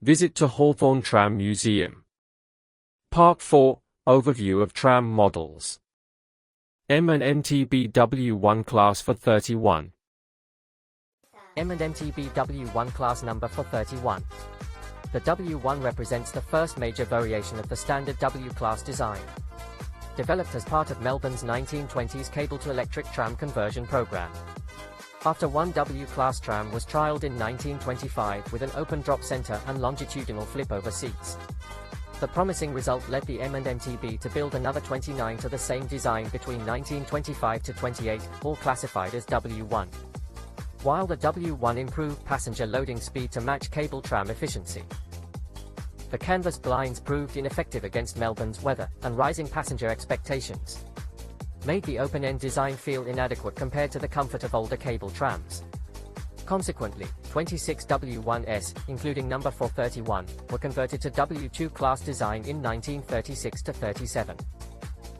Visit to Hawthorne Tram Museum. Part 4, Overview of Tram Models. M&MT W1 Class for 31. M&MT W1 class number for 31. The W1 represents the first major variation of the standard W-class design. Developed as part of Melbourne's 1920s cable-to-electric tram conversion program. After one W-class tram was trialled in 1925 with an open drop center and longitudinal flip-over seats. The promising result led the M&MTB to build another 29 to the same design between 1925 to 28, all classified as W1. While the W1 improved passenger loading speed to match cable tram efficiency. The canvas blinds proved ineffective against Melbourne's weather and rising passenger expectations. Made the open-end design feel inadequate compared to the comfort of older cable trams. Consequently, 26 W1s, including number 431, were converted to W2 class design in 1936 to 37.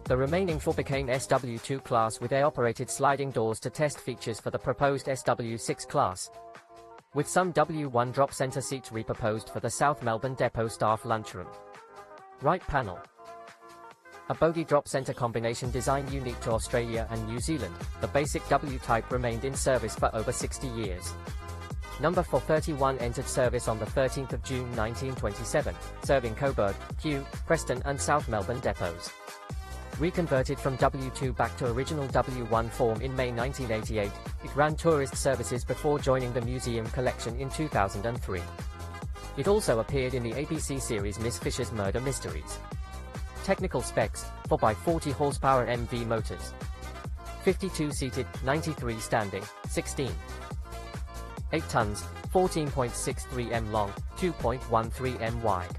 The remaining 4 became SW2 class with air-operated sliding doors to test features for the proposed SW6 class, with some W1 drop center seats reproposed for the South Melbourne Depot staff lunchroom. Right panel. A bogie drop center combination design unique to Australia and New Zealand, the basic W type remained in service for over 60 years. Number 431 entered service on the 13th of June 1927, serving Coburg, Kew, Preston and South Melbourne depots. Reconverted from W2 back to original W1 form in May 1988, it ran tourist services before joining the museum collection in 2003. It also appeared in the ABC series Miss Fisher's Murder Mysteries. Technical specs: 4x40 horsepower MV motors. 52 seated, 93 standing, 16. 8 tons, 14.63 m long, 2.13 m wide.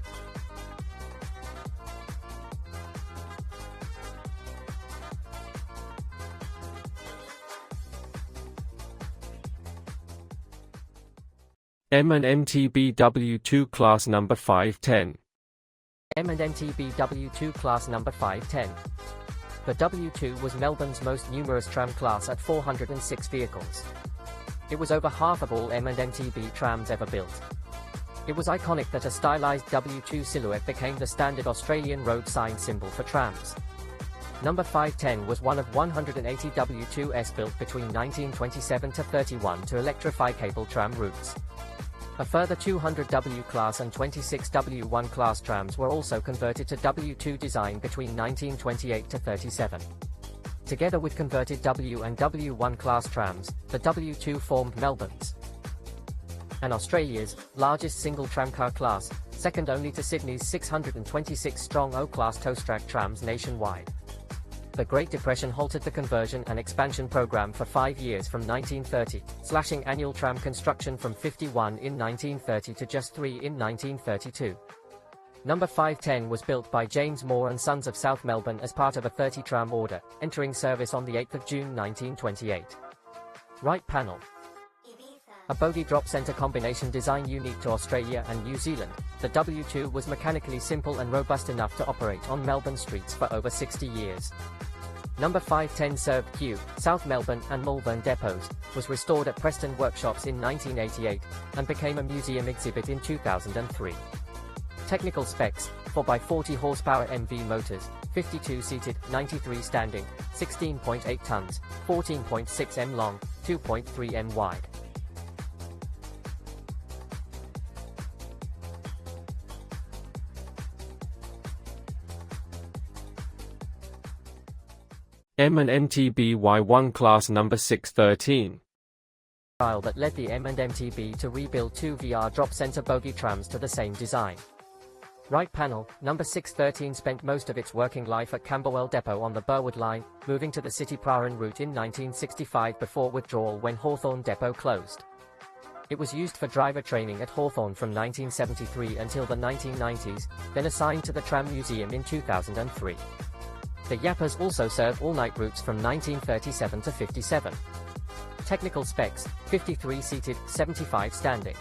M&MT W2 Class number 510. M&MT W2 class number 510. The W2 was Melbourne's most numerous tram class at 406 vehicles. It was over half of all M&MTB trams ever built. It was iconic that a stylized W2 silhouette became the standard Australian road sign symbol for trams. Number 510 was one of 180 W2s built between 1927 to 31 to electrify cable tram routes. A further 200 W-class and 26 W1 class trams were also converted to W2 design between 1928 to 37. Together with converted W and W1 class trams, the W2 formed Melbourne's and Australia's largest single tramcar class, second only to Sydney's 626-strong O-class tow-track trams nationwide. The Great Depression halted the conversion and expansion program for 5 years from 1930, slashing annual tram construction from 51 in 1930 to just 3 in 1932. Number 510 was built by James Moore and Sons of South Melbourne as part of a 30-tram order, entering service on the 8th of June 1928. Right panel. A bogie drop center combination design unique to Australia and New Zealand, the W2 was mechanically simple and robust enough to operate on Melbourne streets for over 60 years. Number 510 served Kew, South Melbourne and Malvern depots, was restored at Preston workshops in 1988, and became a museum exhibit in 2003. Technical specs: 4x40 horsepower MV motors, 52 seated, 93 standing, 16.8 tons, 14.6 m long, 2.3 m wide. M&MT Y1 Class number 613. Trial that led the M&MTB to rebuild 2 VR drop center bogie trams to the same design. Right panel. Number 613 spent most of its working life at Camberwell Depot on the Burwood line, moving to the City Prahran route in 1965 before withdrawal when Hawthorne Depot closed. It was used for driver training at Hawthorne from 1973 until the 1990s, then assigned to the Tram Museum in 2003. The Yappers also served all-night routes from 1937 to 57. Technical specs: 53 seated, 75 standing.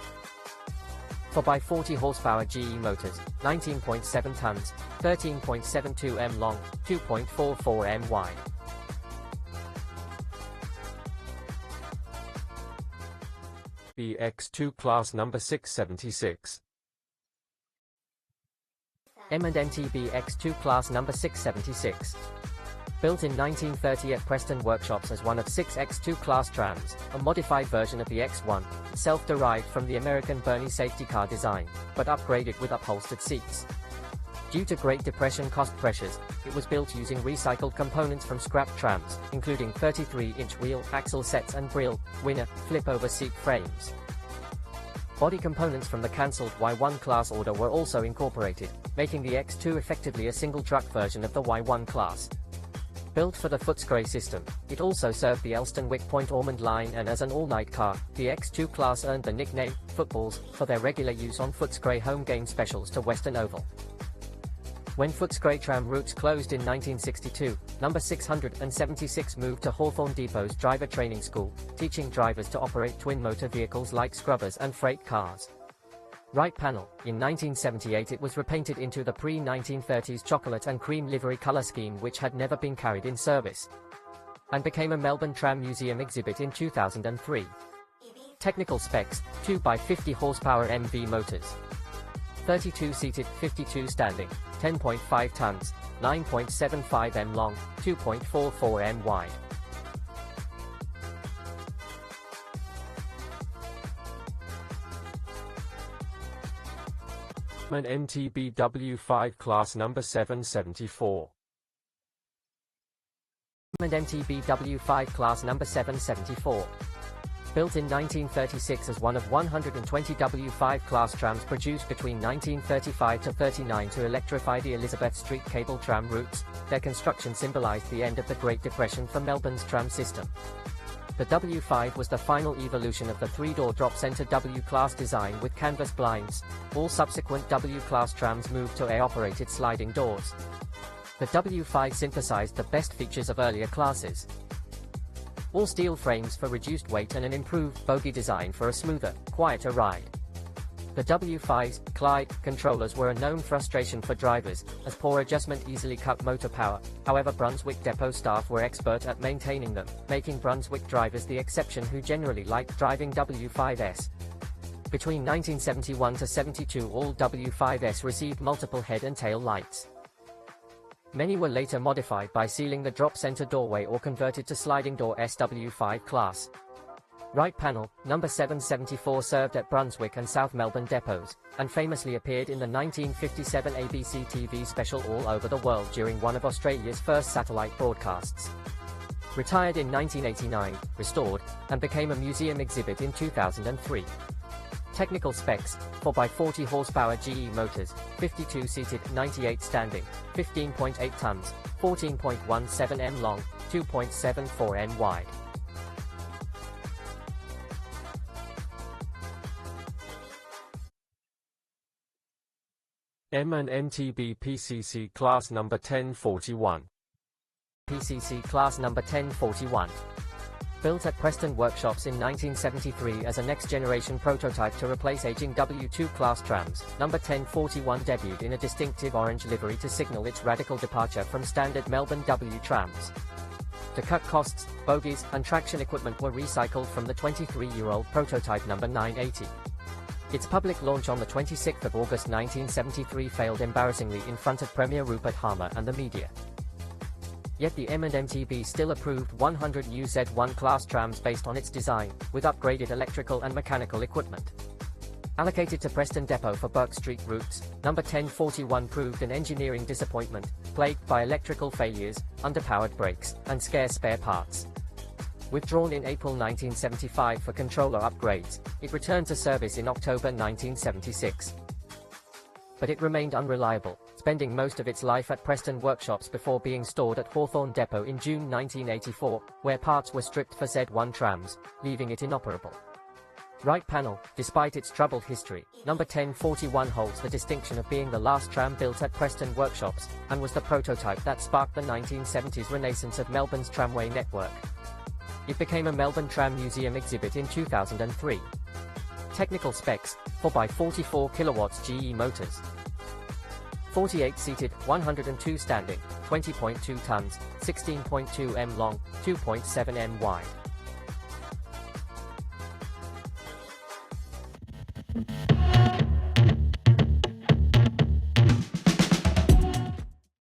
4x40 horsepower GE motors, 19.7 tons, 13.72 m long, 2.44 m wide. BX2 Class number 676. M&MTB X2 class number 676. Built in 1930 at Preston Workshops as one of 6 X2 class trams, a modified version of the X1, itself derived from the American Birney safety car design, but upgraded with upholstered seats. Due to Great Depression cost pressures, it was built using recycled components from scrap trams, including 33-inch wheel axle sets and grille, winner, flip-over seat frames. Body components from the cancelled Y1 class order were also incorporated, making the X2 effectively a single-truck version of the Y1 class. Built for the Footscray system, it also served the Elston-Wick-Point Ormond line, and as an all-night car, the X2 class earned the nickname Footballs for their regular use on Footscray home game specials to Western Oval. When Footscray tram routes closed in 1962, number 676 moved to Hawthorne Depot's driver training school, teaching drivers to operate twin-motor vehicles like scrubbers and freight cars. Right panel, in 1978 it was repainted into the pre-1930s chocolate and cream livery color scheme which had never been carried in service, and became a Melbourne Tram Museum exhibit in 2003. Technical specs, 2x50 horsepower MV motors. 32-seated, 52 standing, 10.5 tons, 9.75 m long, 2.44 m wide. An MTB W5 class number 774. MTB W5 class number 774. Built in 1936 as one of 120 W5 class trams produced between 1935 to 39 to electrify the Elizabeth Street cable tram routes, their construction symbolized the end of the Great Depression for Melbourne's tram system. The W5 was the final evolution of the three-door drop-center W-class design with canvas blinds. All subsequent W-class trams moved to air-operated sliding doors. The W5 synthesized the best features of earlier classes. All steel frames for reduced weight and an improved bogie design for a smoother, quieter ride. The W5's Clyde controllers were a known frustration for drivers, as poor adjustment easily cut motor power. However, Brunswick depot staff were expert at maintaining them, making Brunswick drivers the exception who generally liked driving W5s. Between 1971 to 72 all W5s received multiple head and tail lights. Many were later modified by sealing the drop-center doorway or converted to sliding door SW5 class. Right panel, number 774 served at Brunswick and South Melbourne depots, and famously appeared in the 1957 ABC TV special All Over the World during one of Australia's first satellite broadcasts. Retired in 1989, restored, and became a museum exhibit in 2003. Technical specs, 4x40 horsepower GE motors, 52-seated, 98 standing, 15.8 tons, 14.17 m long, 2.74 m wide. M&MTB PCC class number 1041. PCC class number 1041. Built at Preston Workshops in 1973 as a next-generation prototype to replace aging W2 class trams, number 1041 debuted in a distinctive orange livery to signal its radical departure from standard Melbourne W trams. To cut costs, bogies and traction equipment were recycled from the 23-year-old prototype number 980. Its public launch on the 26th of August 1973 failed embarrassingly in front of Premier Rupert Harmer and the media. Yet the M&MTB still approved 100 UZ1 class trams based on its design, with upgraded electrical and mechanical equipment. Allocated to Preston Depot for Burke Street routes, number 1041 proved an engineering disappointment, plagued by electrical failures, underpowered brakes, and scarce spare parts. Withdrawn in April 1975 for controller upgrades, it returned to service in October 1976. But it remained unreliable, spending most of its life at Preston Workshops before being stored at Hawthorne Depot in June 1984, where parts were stripped for Z1 trams, leaving it inoperable. Right panel, despite its troubled history, number 1041 holds the distinction of being the last tram built at Preston Workshops, and was the prototype that sparked the 1970s renaissance of Melbourne's tramway network. It became a Melbourne Tram Museum exhibit in 2003. Technical specs, 4x44 kilowatts GE motors. 48-seated, 102 standing, 20.2 tons, 16.2 m long, 2.7 m wide.